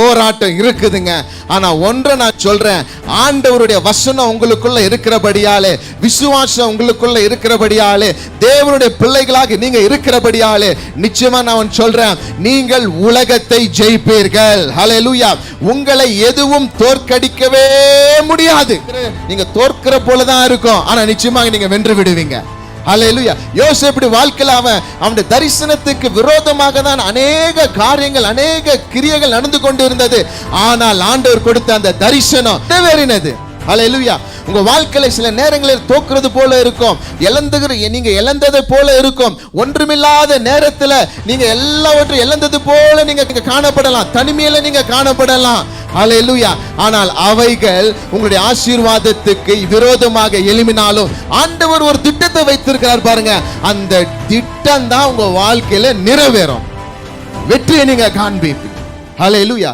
போராட்டம் இருக்குதுங்க. ஆனா ஒன்றை நான் சொல்றேன், ஆண்டவருடைய வசனம் உங்களுக்குள்ள இருக்கிறபடியாலே, விசுவாசம் உங்களுக்குள்ள இருக்கிறபடியாலே, தேவனுடைய பிள்ளைகளாக நீங்க இருக்கிறபடியாலே, நிச்சயமா நான் சொல்றேன், நீங்கள் உலகத்தை ஜெயிப்பீர்கள். ஹல்லேலூயா. உங்களை எதுவும் தோற்கடிக்கவே முடியாது. நீங்க தோற்கிற போலதான் இருக்கும், ஆனா நிச்சயமாக நீங்க வென்று விடுவீங்க. ஹல்லேலூயா. யோசேப்பு வாழ்க்கையில அவனுடைய தரிசனத்துக்கு விரோதமாக தான் அநேக காரியங்கள், அநேக கிரியைகள் நடந்து கொண்டு இருந்தது. ஆனால் ஆண்டவர் கொடுத்த அந்த தரிசனம் நிறைவேறினது. ஹல்லேலூயா. உங்க வாழ்க்கையில சில நேரங்களில் தோக்குறது போல இருக்கும், நீங்க இழந்ததை போல இருக்கும். ஒன்றுமில்லாத நேரத்துல நீங்க எல்லாவற்றையும் இழந்தது போல நீங்க காணப்படலாம், தனிமையில நீங்க காணப்படலாம். ஹல்லேலூயா. ஆனால் அவைகள் உங்களுடைய ஆசீர்வாதத்துக்கு விரோதமாக எழும்பினாலும் ஆண்டவர் ஒரு திட்டத்தை வைத்திருக்கிறார் பாருங்க. அந்த திட்டம் தான் உங்க வாழ்க்கையில நிறைவேறும். வெற்றியை நீங்க காண்பீங்க. ஹல்லேலூயா.